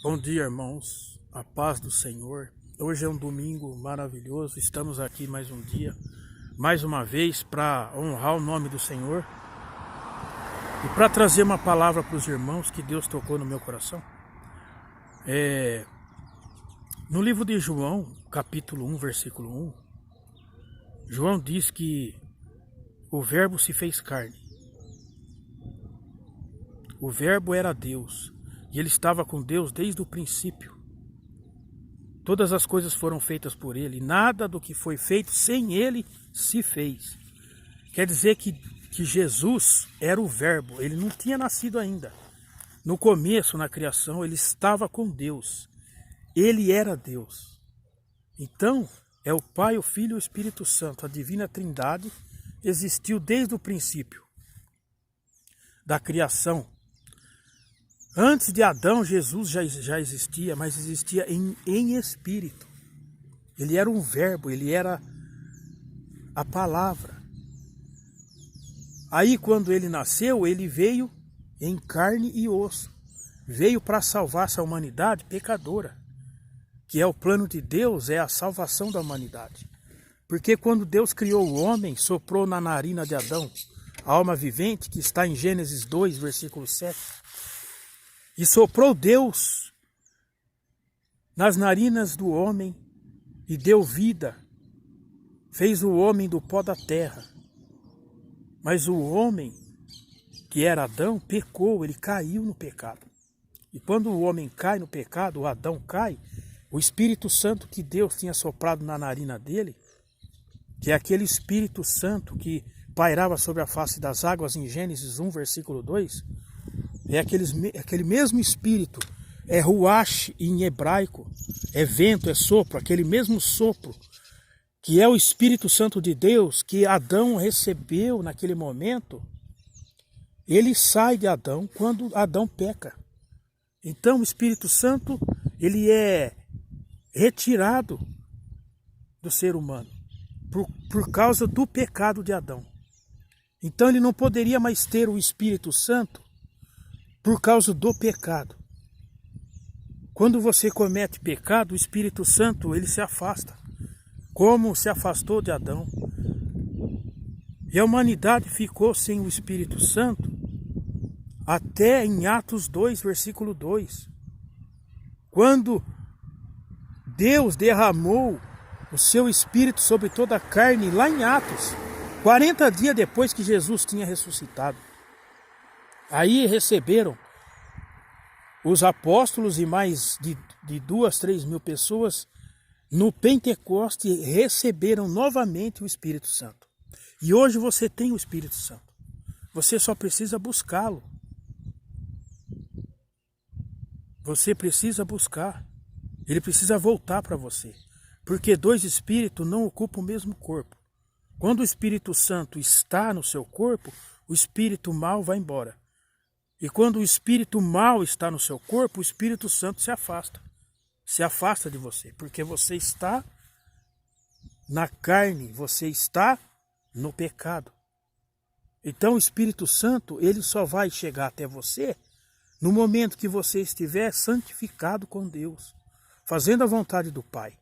Bom dia, irmãos. A paz do Senhor. Hoje é um domingo maravilhoso. Estamos aqui mais um dia, mais uma vez, para honrar o nome do Senhor e para trazer uma palavra para os irmãos que Deus tocou no meu coração. No livro de João, capítulo 1, versículo 1, João diz que o Verbo se fez carne. O Verbo era Deus. E ele estava com Deus desde o princípio. Todas as coisas foram feitas por ele. Nada do que foi feito sem ele se fez. Quer dizer que Jesus era o Verbo. Ele não tinha nascido ainda. No começo, na criação, ele estava com Deus. Ele era Deus. Então, é o Pai, o Filho e o Espírito Santo. A Divina Trindade existiu desde o princípio da criação. Antes de Adão, Jesus já existia, mas existia em espírito. Ele era um verbo, ele era a palavra. Aí quando ele nasceu, ele veio em carne e osso. Veio para salvar essa humanidade pecadora. Que é o plano de Deus, é a salvação da humanidade. Porque quando Deus criou o homem, soprou na narina de Adão a alma vivente, que está em Gênesis 2, versículo 7. E soprou Deus nas narinas do homem e deu vida. Fez o homem do pó da terra. Mas o homem, que era Adão, pecou, ele caiu no pecado. E quando o homem cai no pecado, o Adão cai, o Espírito Santo que Deus tinha soprado na narina dele, que é aquele Espírito Santo que pairava sobre a face das águas em Gênesis 1, versículo 2, é aquele mesmo Espírito, é ruach em hebraico, é vento, é sopro, aquele mesmo sopro, que é o Espírito Santo de Deus, que Adão recebeu naquele momento, ele sai de Adão quando Adão peca. Então o Espírito Santo, ele é retirado do ser humano, por causa do pecado de Adão. Então ele não poderia mais ter o Espírito Santo, por causa do pecado. Quando você comete pecado, o Espírito Santo ele se afasta, como se afastou de Adão. E a humanidade ficou sem o Espírito Santo até em Atos 2, versículo 2. Quando Deus derramou o seu Espírito sobre toda a carne, lá em Atos, 40 dias depois que Jesus tinha ressuscitado. Aí receberam os apóstolos e mais de 2, 3 mil pessoas no Pentecoste receberam novamente o Espírito Santo. E hoje você tem o Espírito Santo. Você só precisa buscá-lo. Você precisa buscar. Ele precisa voltar para você. Porque dois espíritos não ocupam o mesmo corpo. Quando o Espírito Santo está no seu corpo, o espírito mau vai embora. E quando o espírito mau está no seu corpo, o Espírito Santo se afasta. Se afasta de você, porque você está na carne, você está no pecado. Então o Espírito Santo, ele só vai chegar até você no momento que você estiver santificado com Deus, fazendo a vontade do Pai.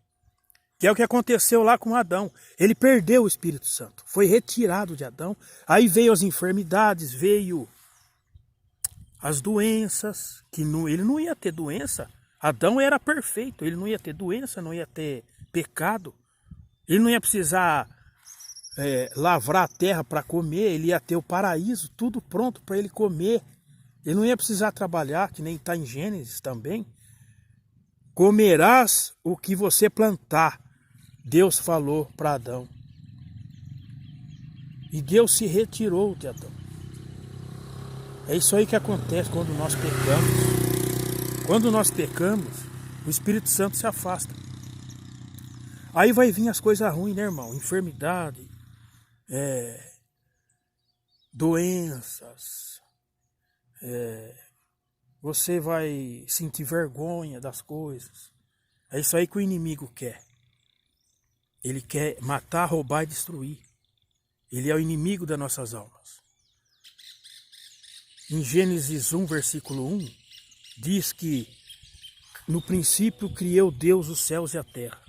Que é o que aconteceu lá com Adão. Ele perdeu o Espírito Santo, foi retirado de Adão. Aí veio as enfermidades, veio as doenças, que ele não ia ter doença. Adão era perfeito, ele não ia ter doença, não ia ter pecado. Ele não ia precisar lavrar a terra para comer, ele ia ter o paraíso, tudo pronto para ele comer. Ele não ia precisar trabalhar, que nem está em Gênesis também. Comerás o que você plantar, Deus falou para Adão. E Deus se retirou de Adão. É isso aí que acontece quando nós pecamos. Quando nós pecamos, o Espírito Santo se afasta. Aí vai vir as coisas ruins, né, irmão? Enfermidade, doenças, você vai sentir vergonha das coisas. É isso aí que o inimigo quer. Ele quer matar, roubar e destruir. Ele é o inimigo das nossas almas. Em Gênesis 1, versículo 1, diz que no princípio criou Deus os céus e a terra.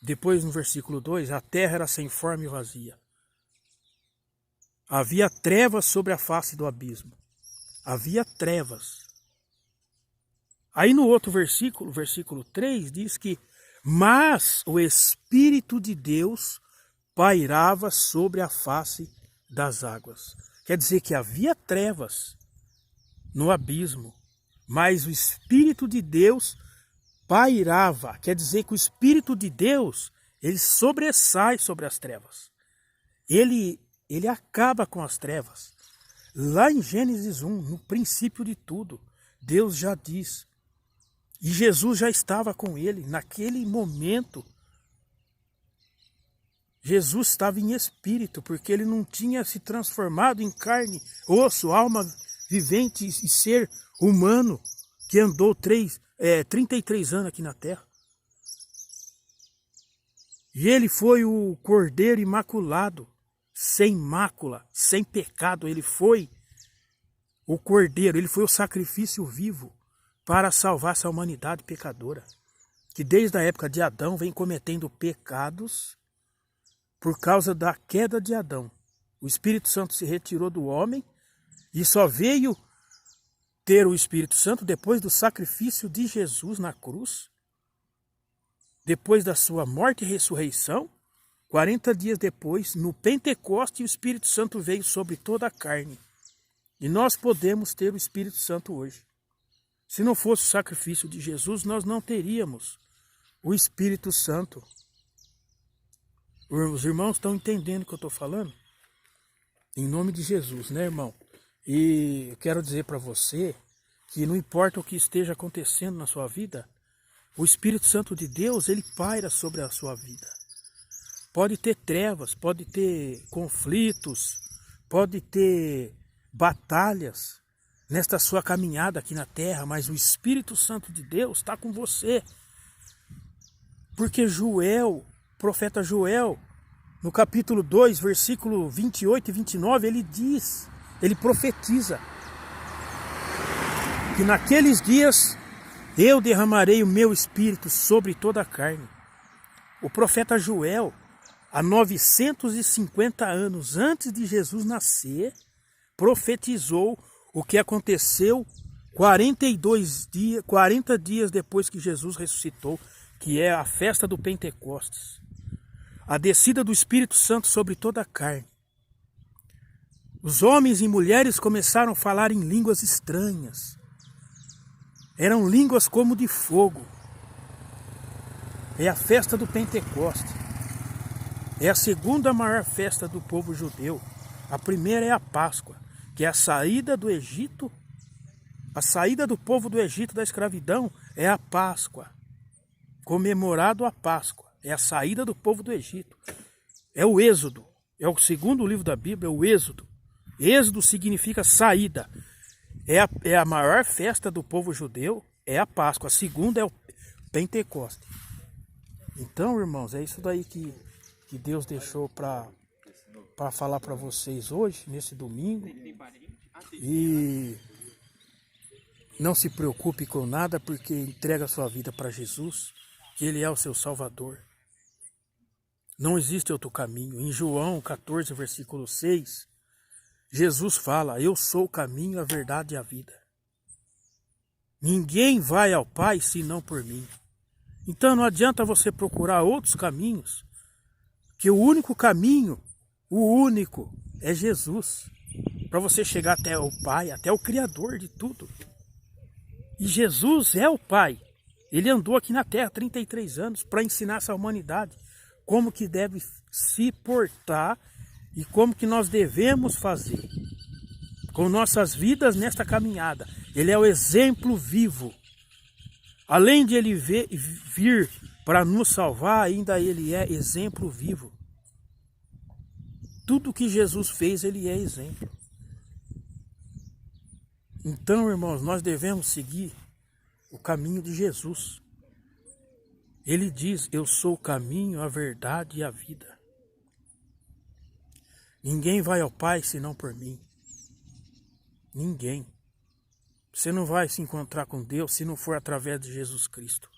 Depois, no versículo 2, a terra era sem forma e vazia. Havia trevas sobre a face do abismo. Havia trevas. Aí no outro versículo, versículo 3, diz que mas o Espírito de Deus pairava sobre a face das águas. Quer dizer que havia trevas no abismo, mas o Espírito de Deus pairava. Quer dizer que o Espírito de Deus, ele sobressai sobre as trevas. Ele acaba com as trevas. Lá em Gênesis 1, no princípio de tudo, Deus já diz. E Jesus já estava com ele. Naquele momento, Jesus estava em espírito, porque ele não tinha se transformado em carne, osso, alma vivente e ser humano, que andou 33 anos aqui na terra. E ele foi o Cordeiro imaculado, sem mácula, sem pecado. Ele foi o Cordeiro, ele foi o sacrifício vivo para salvar essa humanidade pecadora, que desde a época de Adão vem cometendo pecados por causa da queda de Adão. O Espírito Santo se retirou do homem e só veio ter o Espírito Santo depois do sacrifício de Jesus na cruz, depois da sua morte e ressurreição. 40 dias depois, no Pentecoste, o Espírito Santo veio sobre toda a carne. E nós podemos ter o Espírito Santo hoje. Se não fosse o sacrifício de Jesus, nós não teríamos o Espírito Santo. Os irmãos estão entendendo o que eu estou falando? Em nome de Jesus, né, irmão? E eu quero dizer para você que não importa o que esteja acontecendo na sua vida, o Espírito Santo de Deus, ele paira sobre a sua vida. Pode ter trevas, pode ter conflitos, pode ter batalhas nesta sua caminhada aqui na terra, mas o Espírito Santo de Deus está com você. Porque Joel, profeta Joel, no capítulo 2, versículo 28 e 29, ele diz, ele profetiza que naqueles dias eu derramarei o meu Espírito sobre toda a carne. O profeta Joel, há 950 anos antes de Jesus nascer, profetizou o que aconteceu 40 dias depois que Jesus ressuscitou, que é a festa do Pentecostes. A descida do Espírito Santo sobre toda a carne. Os homens e mulheres começaram a falar em línguas estranhas. Eram línguas como de fogo. É a festa do Pentecostes. É a segunda maior festa do povo judeu. A primeira é a Páscoa, que é a saída do Egito. A saída do povo do Egito da escravidão é a Páscoa. Comemorado a Páscoa. É a saída do povo do Egito. É o Êxodo. É o segundo livro da Bíblia, é o Êxodo. Êxodo significa saída. É a maior festa do povo judeu, é a Páscoa. A segunda é o Pentecostes. Então, irmãos, é isso daí que Deus deixou para falar para vocês hoje, nesse domingo. E não se preocupe com nada, porque entrega a sua vida para Jesus, que Ele é o seu Salvador. Não existe outro caminho. Em João 14, versículo 6, Jesus fala, eu sou o caminho, a verdade e a vida. Ninguém vai ao Pai senão por mim. Então não adianta você procurar outros caminhos, que o único caminho, é Jesus. Para você chegar até o Pai, até o Criador de tudo. E Jesus é o Pai. Ele andou aqui na Terra 33 anos para ensinar essa humanidade como que deve se portar e como que nós devemos fazer com nossas vidas nesta caminhada. Ele é o exemplo vivo. Além de ele vir para nos salvar, ainda ele é exemplo vivo. Tudo que Jesus fez, ele é exemplo. Então, irmãos, nós devemos seguir o caminho de Jesus. Ele diz, eu sou o caminho, a verdade e a vida. Ninguém vai ao Pai senão por mim. Ninguém. Você não vai se encontrar com Deus se não for através de Jesus Cristo.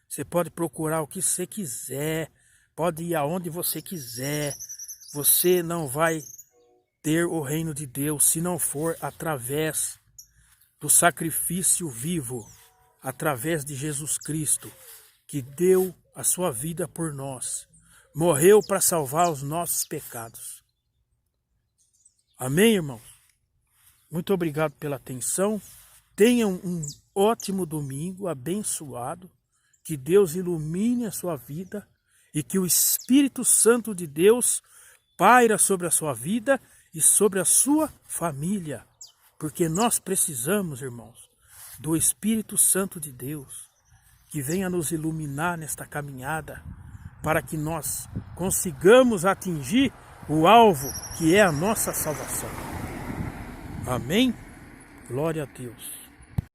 Você pode procurar o que você quiser, pode ir aonde você quiser. Você não vai ter o reino de Deus se não for através do sacrifício vivo, através de Jesus Cristo, que deu a sua vida por nós, morreu para salvar os nossos pecados. Amém, irmãos? Muito obrigado pela atenção. Tenham um ótimo domingo, abençoado. Que Deus ilumine a sua vida e que o Espírito Santo de Deus paira sobre a sua vida e sobre a sua família. Porque nós precisamos, irmãos, do Espírito Santo de Deus, que venha nos iluminar nesta caminhada, para que nós consigamos atingir o alvo, que é a nossa salvação. Amém? Glória a Deus.